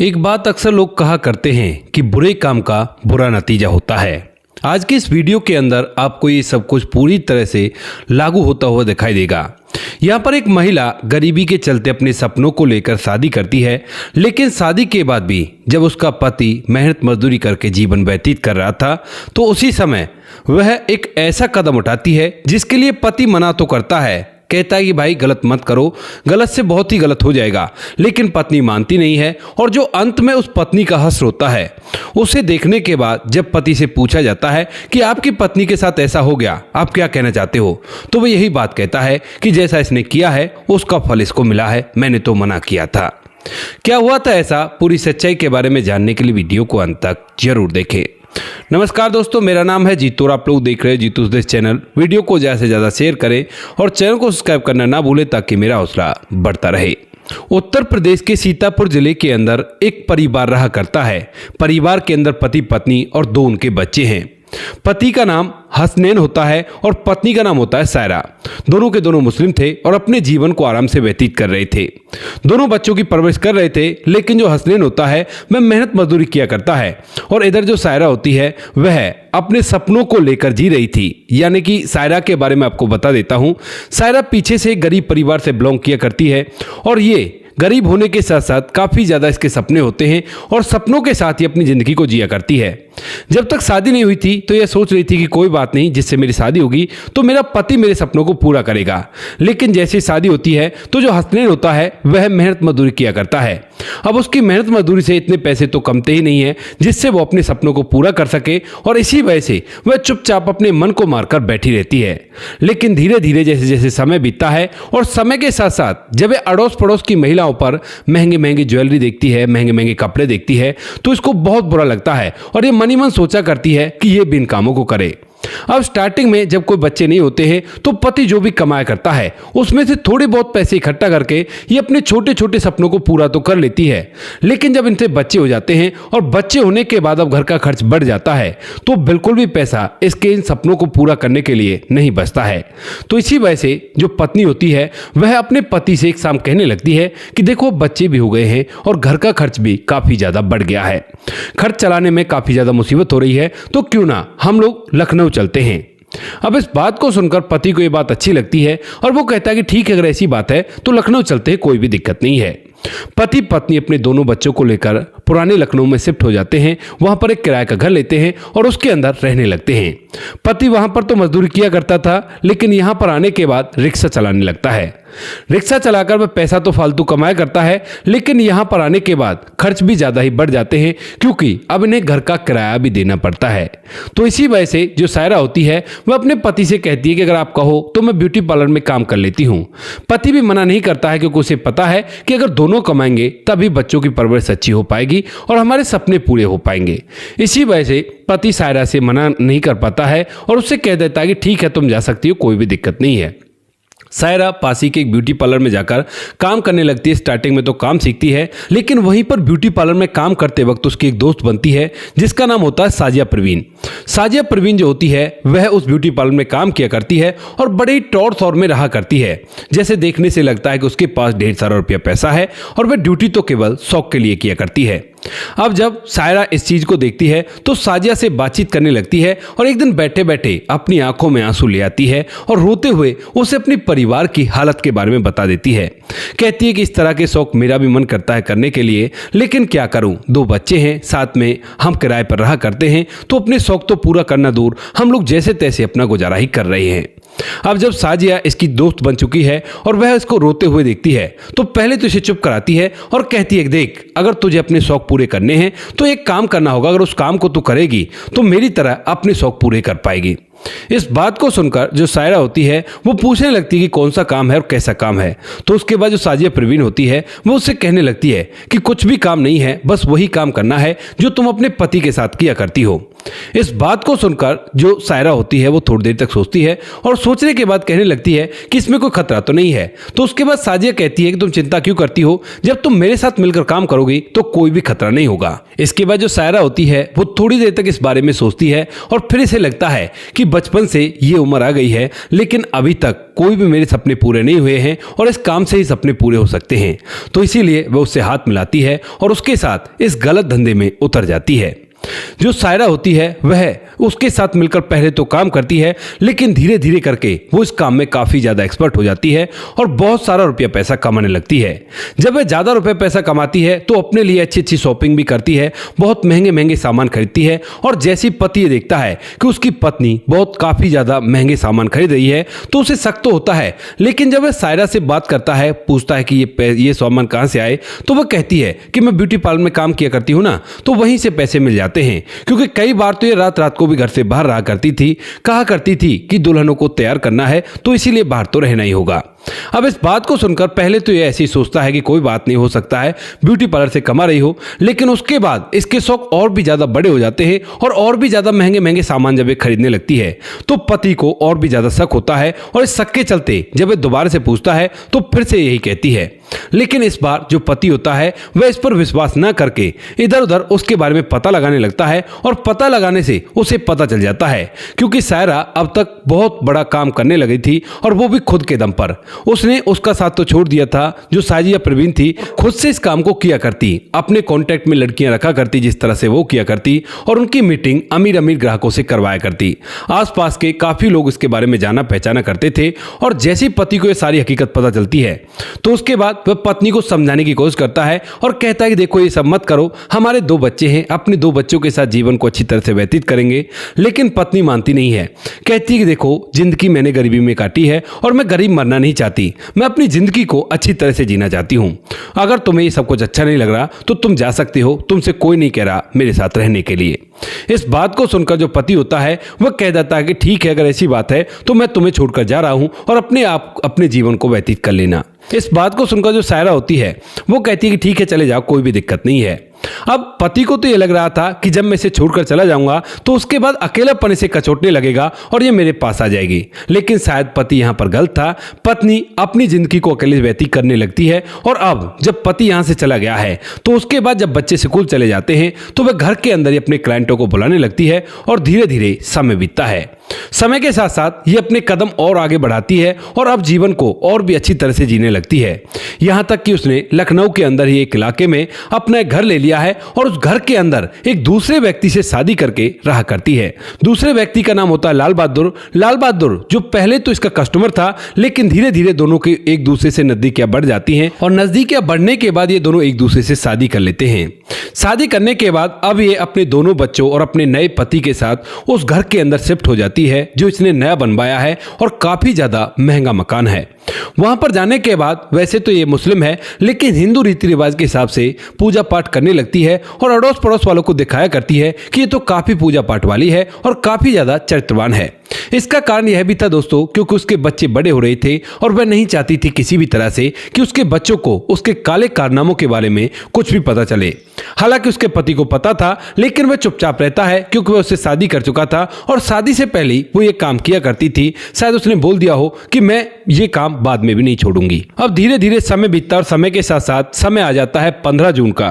एक बात अक्सर लोग कहा करते हैं कि बुरे काम का बुरा नतीजा होता है। आज के इस वीडियो के अंदर आपको ये सब कुछ पूरी तरह से लागू होता हुआ दिखाई देगा। यहाँ पर एक महिला गरीबी के चलते अपने सपनों को लेकर शादी करती है, लेकिन शादी के बाद भी जब उसका पति मेहनत मजदूरी करके जीवन व्यतीत कर रहा था तो उसी समय वह एक ऐसा कदम उठाती है जिसके लिए पति मना तो करता है, कहता है कि भाई गलत मत करो, गलत से बहुत ही गलत हो जाएगा, लेकिन पत्नी मानती नहीं है। और जो अंत में उस पत्नी का हश्र होता है उसे देखने के बाद जब पति से पूछा जाता है कि आपकी पत्नी के साथ ऐसा हो गया, आप क्या कहना चाहते हो, तो वह यही बात कहता है कि जैसा इसने किया है उसका फल इसको मिला है, मैंने तो मना किया था। क्या हुआ था ऐसा, पूरी सच्चाई के बारे में जानने के लिए वीडियो को अंत तक जरूर देखें। नमस्कार दोस्तों, मेरा नाम है जीतू और आप लोग देख रहे हैं जीतूस देश चैनल। वीडियो को ज़्यादा से ज़्यादा शेयर करें और चैनल को सब्सक्राइब करना ना भूलें ताकि मेरा हौसला बढ़ता रहे। उत्तर प्रदेश के सीतापुर जिले के अंदर एक परिवार रहा करता है। परिवार के अंदर पति पत्नी और दो उनके बच्चे हैं। पति का नाम हसनैन होता है और पत्नी का नाम होता है सायरा। दोनों के दोनों मुस्लिम थे और अपने जीवन को आराम से व्यतीत कर रहे थे। दोनों बच्चों की परवरिश कर रहे थे, लेकिन जो हसनैन होता है वह मेहनत मजदूरी किया करता है और इधर जो सायरा होती है वह अपने सपनों को लेकर जी रही थी। यानी कि सायरा के बारे में आपको बता देता हूँ, सायरा पीछे से एक गरीब परिवार से बिलोंग किया करती है और ये गरीब होने के साथ साथ काफ़ी ज़्यादा इसके सपने होते हैं और सपनों के साथ ही अपनी ज़िंदगी को जिया करती है। जब तक शादी नहीं हुई थी तो यह सोच रही थी कि कोई बात नहीं, जिससे मेरी शादी होगी तो मेरा पति मेरे सपनों को पूरा करेगा। लेकिन जैसे शादी होती है तो जो हसनैन होता है वह मेहनत मजदूरी किया करता है। अब उसकी मेहनत मजदूरी से इतने पैसे तो कमते ही नहीं है जिससे वो अपने सपनों को पूरा कर सके और इसी वजह से वह चुपचाप अपने मन को मारकर बैठी रहती है। लेकिन धीरे धीरे जैसे जैसे समय बीतता है और समय के साथ साथ जब वह अड़ोस पड़ोस की महिलाओं पर महंगी महंगी ज्वेलरी देखती है, महंगे महंगे कपड़े देखती है, तो इसको बहुत बुरा लगता है और ये मनी मन सोचा करती है कि ये बिन कामों को करे। अब स्टार्टिंग में जब कोई बच्चे नहीं होते हैं तो पति जो भी कमाया करता है उसमें से थोड़े बहुत पैसे इकट्ठा करके ये अपने छोटे छोटे सपनों को पूरा तो कर लेती है। लेकिन जब इनसे बच्चे हो जाते हैं और बच्चे होने के बाद अब घर का खर्च बढ़ जाता है तो बिल्कुल भी पैसा इसके इन सपनों को पूरा करने के लिए नहीं बचता है। तो इसी वजह से जो पत्नी होती है वह अपने पति से एक शाम कहने लगती है कि देखो बच्चे भी हो गए हैं और घर का खर्च भी काफ़ी ज़्यादा बढ़ गया है, खर्च चलाने में काफ़ी ज़्यादा मुसीबत हो रही है, तो क्यों ना हम लोग लखनऊ चलते हैं। अब इस बात को सुनकर पति को ये बात अच्छी लगती है और वो कहता है कि ठीक है, अगर ऐसी बात है तो लखनऊ चलते हैं, कोई भी दिक्कत नहीं है। पति पत्नी अपने दोनों बच्चों को लेकर पुराने लखनऊ में शिफ्ट हो जाते हैं। वहां पर एक किराए का घर लेते हैं और उसके अंदर रहने लगते हैं। पति वहां पर तो मजदूरी किया करता था, लेकिन यहां पर आने के बाद रिक्शा चलाने लगता है। रिक्शा चलाकर वह पैसा तो फालतू कमाया करता है, लेकिन यहां पर आने के बाद खर्च भी ज़्यादा ही बढ़ जाते हैं क्योंकि अब इन्हें घर का किराया भी देना पड़ता है। तो इसी वजह से जो सायरा होती है वह अपने पति से कहती है कि अगर आप कहो तो मैं ब्यूटी पार्लर में काम कर लेती हूँ। पति भी मना नहीं करता है क्योंकि उसे पता है कि अगर दोनों कमाएंगे तभी बच्चों की परवरिश अच्छी हो पाएगी और हमारे सपने पूरे हो पाएंगे। इसी वजह से पति सायरा से मना नहीं कर पाता है और उससे कह देता है कि ठीक है, तुम जा सकती हो, कोई भी दिक्कत नहीं है। सायरा पासी के एक ब्यूटी पार्लर में जाकर काम करने लगती है। स्टार्टिंग में तो काम सीखती है, लेकिन वहीं पर ब्यूटी पार्लर में काम करते वक्त उसकी एक दोस्त बनती है जिसका नाम होता है साजिया परवीन। साजिया परवीन जो होती है वह उस ब्यूटी पार्लर में काम किया करती है और बड़े टौर शौर में रहा करती है। जैसे देखने से लगता है कि उसके पास ढेर सारा रुपया पैसा है और वह ड्यूटी तो केवल शौक के लिए किया करती है। अब जब सायरा इस चीज को देखती है तो साजिया से बातचीत करने लगती है और एक दिन बैठे बैठे अपनी आंखों में आंसू ले आती है और रोते हुए उसे अपने परिवार की हालत के बारे में बता देती है। कहती है कि इस तरह के शौक मेरा भी मन करता है करने के लिए, लेकिन क्या करूं, दो बच्चे हैं, साथ में हम किराए पर रहा करते हैं, तो अपने शौक तो पूरा करना दूर, हम लोग जैसे तैसे अपना गुजारा ही कर रहे हैं। अब जब साजिया इसकी दोस्त बन चुकी है और वह इसको रोते हुए देखती है तो पहले तो इसे चुप कराती है और कहती है, देख अगर तुझे अपने शौक पूरे करने हैं तो एक काम करना होगा, अगर उस काम को तू करेगी तो मेरी तरह अपने शौक पूरे कर पाएगी। इस बात को सुनकर जो सायरा होती है वो पूछने लगती है कि कौन सा काम है और कैसा काम है। तो उसके बाद जो साजिया परवीन होती है वो उससे कहने लगती है कि कुछ भी काम नहीं है, बस वही काम करना है जो तुम अपने पति के साथ किया करती हो। इस बात को सुनकर जो सायरा होती है वो थोड़ी देर तक सोचती है और सोचने के बाद कहने लगती है कि इसमें कोई खतरा तो नहीं है। तो उसके बाद साजिया कहती है कि तुम चिंता क्यों करती हो, जब तुम मेरे साथ मिलकर काम करोगी तो कोई भी खतरा नहीं होगा। इसके बाद जो सायरा होती है वो थोड़ी देर तक इस बारे में सोचती है और फिर इसे लगता है कि बचपन से ये उम्र आ गई है, लेकिन अभी तक कोई भी मेरे सपने पूरे नहीं हुए हैं और इस काम से ही सपने पूरे हो सकते हैं। तो इसीलिए वह उससे हाथ मिलाती है और उसके साथ इस गलत धंधे में उतर जाती है। जो सायरा होती है वह उसके साथ मिलकर पहले तो काम करती है, लेकिन धीरे धीरे करके वो इस काम में काफ़ी ज़्यादा एक्सपर्ट हो जाती है और बहुत सारा रुपया पैसा कमाने लगती है। जब वह ज़्यादा रुपया पैसा कमाती है तो अपने लिए अच्छी अच्छी शॉपिंग भी करती है, बहुत महंगे महंगे सामान खरीदती है। और जैसे ही पति ये देखता है कि उसकी पत्नी बहुत काफ़ी ज़्यादा महंगे सामान खरीद रही है तो उसे शक तो होता है, लेकिन जब वह सायरा से बात करता है, पूछता है कि ये सामान कहाँ से आए, तो वह कहती है कि मैं ब्यूटी पार्लर में काम किया करती हूँ ना, तो वहीं से पैसे मिल जाते हैं। क्योंकि कई बार तो ये रात रात को भी घर से बाहर रहा करती थी, कहा करती थी कि दुल्हनों को तैयार करना है तो इसीलिए बाहर तो रहना ही होगा। अब इस बात को सुनकर पहले तो ये ऐसे ही सोचता है कि कोई बात नहीं, हो सकता है ब्यूटी पार्लर से कमा रही हो, लेकिन उसके बाद इसके शौक और भी ज्यादा बड़े हो जाते हैं और भी ज्यादा महंगे महंगे सामान जब ये खरीदने लगती है तो पति को और भी ज्यादा शक होता है। और इस शक के चलते जब ये दोबारा से पूछता है तो फिर से यही कहती है, लेकिन इस बार जो पति होता है वह इस पर विश्वास न करके इधर उधर उसके बारे में पता लगाने लगता है। और पता लगाने से उसे पता चल जाता है क्योंकि सायरा अब तक बहुत बड़ा काम करने लगी थी और वो भी खुद के दम पर। उसने उसका साथ तो छोड़ दिया था, जो साजिया प्रवीण थी खुद से इस काम को किया करती, अपने कॉन्टेक्ट में लड़कियां रखा करती जिस तरह से वो किया करती, और उनकी मीटिंग अमीर अमीर ग्राहकों से करवाया करती। आसपास के काफी लोग इसके बारे में जाना पहचाना करते थे। और जैसे ही पति को ये सारी हकीकत पता चलती है तो उसके बाद वह पत्नी को समझाने की कोशिश करता है और कहता है कि देखो ये सब मत करो, हमारे 2 बच्चे हैं, अपने 2 बच्चों के साथ जीवन को अच्छी तरह से व्यतीत करेंगे। लेकिन पत्नी मानती नहीं है, कहती है कि देखो जिंदगी मैंने गरीबी में काटी है और मैं गरीब मरना नहीं चाहती, मैं अपनी जिंदगी को अच्छी तरह से जीना चाहती हूं। अगर तुम्हें ये सब कुछ अच्छा नहीं लग रहा तो तुम जा सकते हो, तुमसे कोई नहीं कह रहा मेरे साथ रहने के लिए। इस बात को सुनकर जो पति होता है वह कह देता है कि ठीक है, अगर ऐसी बात है तो मैं तुम्हें छोड़कर जा रहा हूं और अपने जीवन को व्यतीत कर लेना। इस बात को सुनकर जो सायरा होती है वो कहती है कि ठीक है चले जाओ, कोई भी दिक्कत नहीं है। अब पति को तो ये लग रहा था कि जब मैं इसे छोड़कर चला जाऊंगा तो उसके बाद अकेलापन इसे कचोटने लगेगा और ये मेरे पास आ जाएगी, लेकिन शायद पति यहां पर गलत था। पत्नी अपनी जिंदगी को अकेले व्यतीत करने लगती है और अब जब पति यहां से चला गया है तो उसके बाद जब बच्चे स्कूल चले जाते हैं तो वह घर के अंदर ही अपने क्लाइंटों को बुलाने लगती है और धीरे धीरे समय बीतता है। समय के साथ साथ ये अपने कदम और आगे बढ़ाती है और अब जीवन को और भी अच्छी तरह से जीने लगती है। यहां तक कि उसने लखनऊ के अंदर ही एक इलाके में अपना एक घर ले लिया है और उस घर के अंदर एक दूसरे व्यक्ति से शादी करके रहा करती है। दूसरे व्यक्ति का नाम होता है लाल बहादुर। लाल बहादुर जो पहले तो इसका कस्टमर था, लेकिन धीरे धीरे दोनों की एक दूसरे से नजदीकियां बढ़ जाती हैं और नजदीकियां बढ़ने के बाद ये दोनों एक दूसरे से शादी कर लेते हैं। शादी करने के बाद अब ये अपने दोनों बच्चों और अपने नए पति के साथ उस घर के अंदर शिफ्ट हो जाती है जो इसने नया बनवाया है और काफी ज्यादा महंगा मकान है। वहां पर जाने के बाद वैसे तो ये मुस्लिम है, लेकिन हिंदू रीति रिवाज के हिसाब से पूजा पाठ करने लगती है और अड़ोस पड़ोस वालों को दिखाया करती है कि ये तो काफी पूजा पाठ वाली है और काफी ज्यादा चरित्रवान है। इसका कारण यह भी था दोस्तों क्योंकि उसके बच्चे बड़े हो रहे थे और वह नहीं चाहती थी किसी भी तरह से कि उसके बच्चों को उसके काले कारनामों के बारे में कुछ भी पता चले। हालांकि उसके पति को पता था, लेकिन वह चुपचाप रहता है क्योंकि वह उससे शादी कर चुका था और शादी से पहले वो ये काम किया करती थी। शायद उसने बोल दिया हो कि मैं ये काम बाद में भी नहीं छोड़ूंगी। अब धीरे धीरे समय बीतता और समय के साथ साथ समय आ जाता है 15 जून का।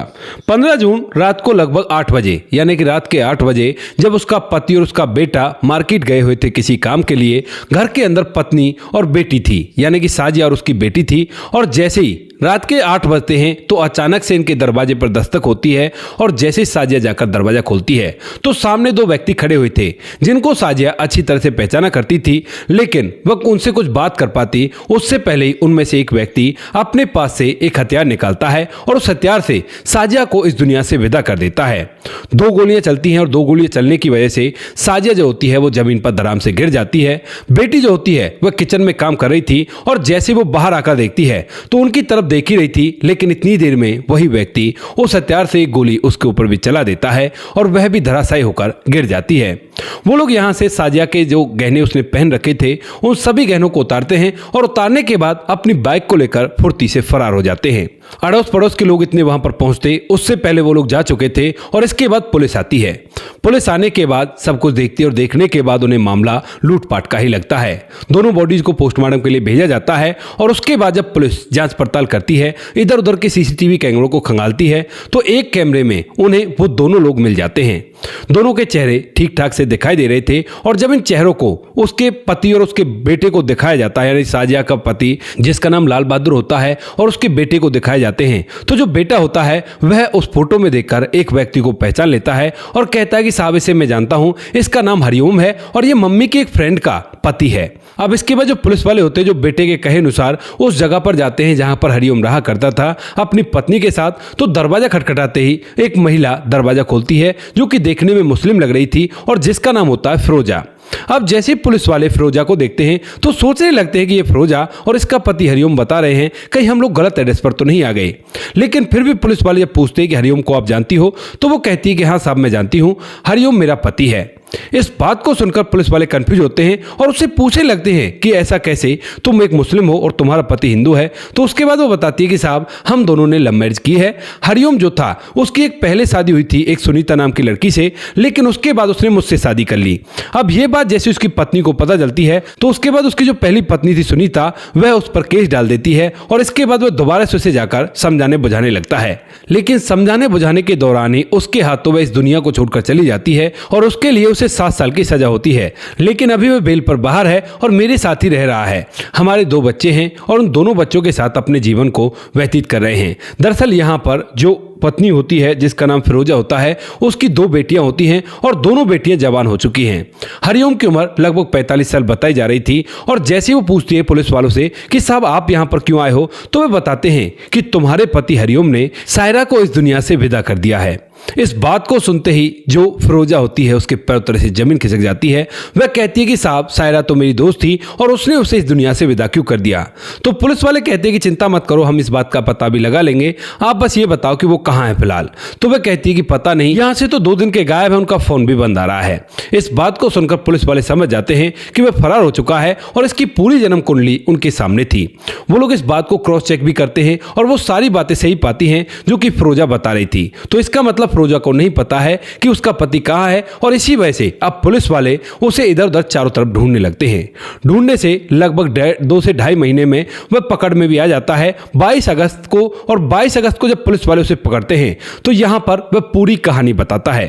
15 जून रात को लगभग 8 बजे, यानी कि रात के 8 बजे जब उसका पति और उसका बेटा मार्केट गए हुए थे किसी काम के लिए, घर के अंदर पत्नी और बेटी थी, यानी कि साजिया और उसकी बेटी थी। और जैसे ही रात के 8 बजते हैं तो अचानक से इनके दरवाजे पर दस्तक होती है और जैसे ही साजिया जाकर दरवाजा खोलती है तो सामने 2 व्यक्ति खड़े हुए थे जिनको साजिया अच्छी तरह से पहचाना करती थी, लेकिन वह उनसे कुछ बात कर पाती उससे पहले ही उनमें से एक व्यक्ति अपने पास से एक हथियार निकालता है और उस हथियार से साजिया को इस दुनिया से विदा कर देता है। 2 गोलियां चलती हैं और 2 गोलियां चलने की वजह से साजिया जो होती है वो जमीन पर धड़ाम से गिर जाती है। बेटी जो होती है वह किचन में काम कर रही थी और जैसे वो बाहर आकर देखती है तो उनकी तरफ देख ही रही थी, लेकिन इतनी देर में वही व्यक्ति उस हथियार से एक गोली उसके ऊपर भी चला देता है और वह भी धराशायी होकर गिर जाती है। वो लोग यहां से साजिया के जो गहने उसने पहन रखे थे उन सभी गहनों को उतारते हैं और उतारने के बाद अपनी बाइक को लेकर फुर्ती से फरार हो जाते हैं। अड़ोस पड़ोस के लोग इतने वहां पर पहुंचते उससे पहले वो लोग जा चुके थे और इसके बाद पुलिस आती है। पुलिस आने के बाद सब कुछ देखती है और देखने के बाद उन्हें मामला लूटपाट का ही लगता है। दोनों बॉडीज को पोस्टमार्टम के लिए भेजा जाता है और उसके बाद जब पुलिस जांच पड़ताल करती है, इधर उधर के सीसीटीवी कैमरों को खंगालती है, तो एक कैमरे में उन्हें वो दोनों लोग मिल जाते हैं। दोनों के चेहरे ठीक ठाक से दिखाई दे रहे थे और जब इन चेहरों को उसके पति और उसके बेटे को दिखाया जाता है, यानी साजिया का पति जिसका नाम लाल बहादुर होता है और उसके बेटे को दिखाए जाते हैं, तो जो बेटा होता है वह उस फोटो में देखकर एक व्यक्ति को पहचान लेता है और कहता है कि साहब इसे मैं जानता हूं, इसका नाम हरिओम है और ये मम्मी के एक फ्रेंड का पति है। अब इसके बाद जो पुलिस वाले होते हैं जो बेटे के कहे अनुसार उस जगह पर जाते हैं जहां पर हरिओम रहा करता था अपनी पत्नी के साथ, तो दरवाजा खटखटाते ही एक महिला दरवाजा खोलती है जो कि देखने में मुस्लिम लग रही थी और जिसका नाम होता है फिरोजा। अब जैसे पुलिस वाले फिरोजा को देखते हैं तो सोचने लगते हैं कि ये फिरोजा और इसका पति हरिओम बता रहे हैं, कहीं हम लोग गलत एड्रेस पर तो नहीं आ गए। लेकिन फिर भी पुलिस वाले जब पूछते हैं कि हरिओम को आप जानती हो, तो वो कहती है कि हाँ साहब मैं जानती हूँ, हरिओम मेरा पति है। इस बात को सुनकर पुलिस वाले कंफ्यूज होते हैं और उससे पूछने लगते हैं कि ऐसा कैसे, तुम एक मुस्लिम हो और तुम्हारा पति हिंदू है। तो उसके बाद वो बताती है कि साहब हम दोनों ने लव मैरिज की है। हरिओम जो था उसकी एक पहले शादी हुई थी एक सुनीता नाम की लड़की से, लेकिन उसके बाद उसने मुझसे शादी कर ली। अब ये बात जैसे उसकी पत्नी को पता चलती है तो उसके बाद उसकी जो पहली पत्नी थी सुनीता, वह उस पर केस डाल देती है और इसके बाद वह दोबारा से उसे जाकर समझाने बुझाने लगता है। लेकिन समझाने बुझाने के दौरान ही उसके हाथों वह इस दुनिया को छोड़कर चली जाती है और उसके लिए उसे 7 साल की सजा होती है। लेकिन अभी वह बेल पर बाहर है और मेरे साथ ही रह रहा है। हमारे 2 बच्चे हैं और उन दोनों बच्चों के साथ अपने जीवन को व्यतीत कर रहे हैं। दरअसल यहाँ पर जो पत्नी होती है जिसका नाम फिरोजा होता है, उसकी 2 बेटियां होती हैं और दोनों बेटियां जवान हो चुकी हैं। हरिओम की उम्र लगभग 45 साल बताई जा रही थी और जैसे वो पूछती है पुलिस वालों से कि साहब आप यहां पर क्यों आए हो, तो वे बताते हैं कि तुम्हारे पति हरिओम ने सायरा को इस दुनिया से विदा कर दिया है। इस बात को सुनते ही जो फिरोजा होती है उसके पैर तले से जमीन खिसक जाती है। वह कहती है कि साहब सायरा तो मेरी दोस्त थी और उसने उसे इस दुनिया से विदा क्यों कर दिया। तो पुलिस वाले कहते हैं कि चिंता मत करो, हम इस बात का पता भी लगा लेंगे, आप बस ये बताओ कि वो कहाँ है फिलहाल। तो वह कहती है कि पता नहीं, यहाँ से तो 2 दिन के गायब है, उनका फोन भी बंद आ रहा है। इस बात को सुनकर पुलिस वाले समझ जाते हैं कि वह फरार हो चुका है और इसकी पूरी जन्म कुंडली उनके सामने थी। वो लोग इस बात को क्रॉस चेक भी करते हैं और वो सारी बातें सही पाती हैं जो कि फिरोजा बता रही थी। तो इसका मतलब फिरोजा को नहीं पता है कि उसका पति कहाँ है और इसी वजह से अब पुलिस वाले उसे इधर उधर चारों तरफ ढूंढने लगते हैं। ढूंढने से लगभग 2 से ढाई महीने में वह पकड़ में भी आ जाता है 22 अगस्त को। और 22 अगस्त को जब पुलिस वाले उसे पकड़ते हैं तो यहां पर वह पूरी कहानी बताता है।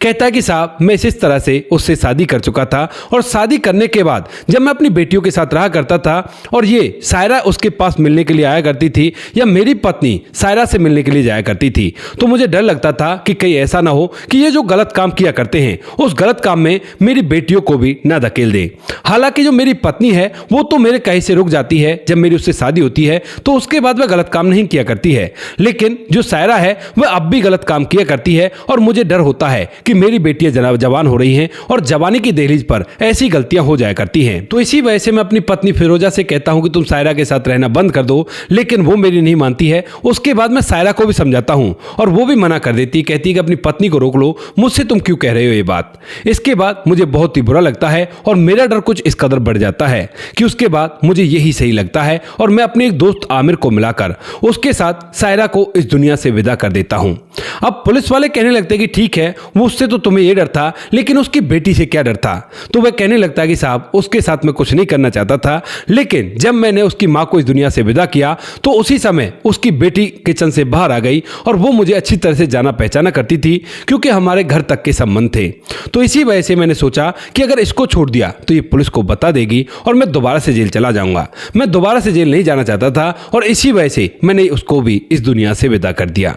कहता है कि साहब मैं इस तरह से उससे शादी कर चुका था और शादी करने के बाद जब मैं अपनी बेटियों के साथ रहा करता था और ये सायरा उसके पास मिलने के लिए आया करती थी या मेरी पत्नी सायरा से मिलने के लिए जाया करती थी, तो मुझे डर लगता था कि कहीं ऐसा ना हो कि ये जो गलत काम किया करते हैं उस गलत काम में मेरी बेटियों को भी ना धकेल दे। हालांकि जो मेरी पत्नी है वो तो मेरे कहे से रुक जाती है, जब मेरी उससे शादी होती है तो उसके बाद वह गलत काम नहीं किया करती है, लेकिन जो सायरा है वह अब भी गलत काम किया करती है और मुझे डर होता है कि मेरी बेटियां जवान हो रही हैं और जवानी की दहलीज पर ऐसी गलतियां हो जाया करती हैं। तो इसी वजह से मैं अपनी पत्नी फिरोजा से कहता हूं कि तुम सायरा के साथ रहना बंद कर दो, लेकिन वो मेरी नहीं मानती है। उसके बाद मैं सायरा को भी समझाता हूं और वो भी मना कर देती, कहती है कि अपनी पत्नी को रोक लो, मुझसे तुम क्यों कह रहे हो ये बात। इसके बाद मुझे बहुत ही बुरा लगता है और मेरा डर कुछ इस कदर बढ़ जाता है कि उसके बाद मुझे यही सही लगता है और मैं अपने एक दोस्त आमिर को मिलाकर उसके साथ सायरा को इस दुनिया से विदा कर देता हूं। अब पुलिस वाले कहने लगते हैं कि ठीक है, वो उससे तो तुम्हें ये डर था, लेकिन उसकी बेटी से क्या डर था। तो वह कहने लगता है कि साहब उसके साथ मैं कुछ नहीं करना चाहता था, लेकिन जब मैंने उसकी मां को इस दुनिया से विदा किया तो उसी समय उसकी बेटी किचन से बाहर आ गई और वो मुझे अच्छी तरह से जाना पहचाना करती थी क्योंकि हमारे घर तक के संबंध थे। तो इसी वजह से मैंने सोचा कि अगर इसको छोड़ दिया तो ये पुलिस को बता देगी और मैं दोबारा से जेल चला जाऊंगा। मैं दोबारा से जेल नहीं जाना चाहता था और इसी वजह से मैंने उसको भी इस दुनिया से विदा कर दिया।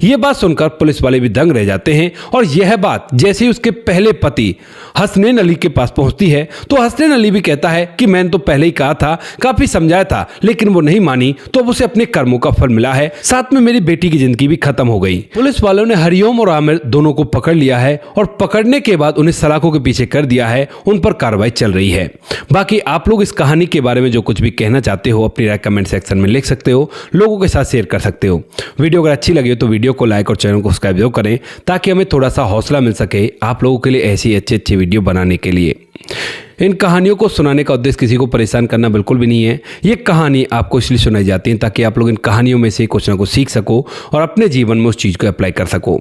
यह बात सुनकर पुलिस वाले भी दंग रह जाते हैं और यह बात जैसे ही उसके पहले पति हसनैन अली के पास पहुंचती है तो हसनैन अली भी कहता है कि मैंने तो पहले ही कहा था, काफी समझाया था, लेकिन वो नहीं मानी, तो अब उसे अपने कर्मों का फल मिला है, साथ में मेरी बेटी की जिंदगी भी खत्म हो गई। पुलिस वालों ने हरिओम और आमिर दोनों को पकड़ लिया है और पकड़ने के बाद उन्हें सलाखों के पीछे कर दिया है, उन पर कार्रवाई चल रही है। बाकी आप लोग इस कहानी के बारे में जो कुछ भी कहना चाहते हो अपनी राय कमेंट सेक्शन में लिख सकते हो, लोगों के साथ शेयर कर सकते हो। वीडियो अगर अच्छी लगी हो तो वीडियो को लाइक और चैनल को सब्सक्राइब करें ताकि हमें थोड़ा सा हौसला मिल सके आप लोगों के लिए ऐसी अच्छी वीडियो बनाने के लिए। इन कहानियों को सुनाने का उद्देश्य किसी को परेशान करना बिल्कुल भी नहीं है। ये कहानी आपको इसलिए सुनाई जाती है ताकि आप लोग इन कहानियों में से कुछ ना कुछ सीख सको और अपने जीवन में उस चीज़ को अप्लाई कर सको।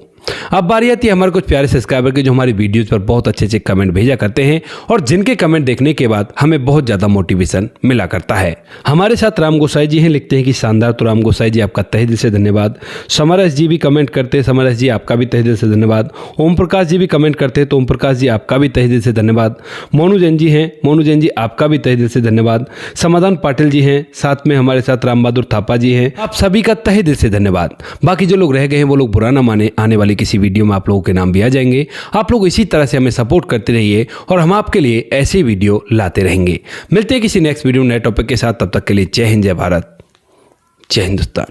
अब बारी आती है हमारे कुछ प्यारे सब्सक्राइबर की जो हमारी वीडियोज़ पर बहुत अच्छे अच्छे कमेंट भेजा करते हैं और जिनके कमेंट देखने के बाद हमें बहुत ज़्यादा मोटिवेशन मिला करता है। हमारे साथ राम गोसाई जी हैं, लिखते हैं कि शानदार। तो राम गोसाई जी आपका तहे दिल से धन्यवाद। समरस जी भी कमेंट करते हैं, समरस जी आपका भी तहे दिल से धन्यवाद। ओम प्रकाश जी भी कमेंट करते हैं, तो ओम प्रकाश जी आपका भी तहे दिल से धन्यवाद। मोनू जैन जी हैं, मोनू जैन जी आपका भी तहे दिल से धन्यवाद। समाधान पाटिल जी हैं, साथ में हमारे साथ राम बहादुर थापा जी हैं। आप सभी का तहे दिल से धन्यवाद। बाकी जो लोग रह गए हैं वो लोग बुरा ना माने, आने वाली किसी वीडियो में आप लोगों के नाम भी आ जाएंगे। आप लोग इसी तरह से हमें सपोर्ट करते रहिए और हम आपके लिए ऐसे वीडियो लाते रहेंगे। मिलते हैं किसी नेक्स्ट वीडियो नए टॉपिक के साथ। तब तक के लिए जय हिंद, जय भारत, जय हिंदुस्तान।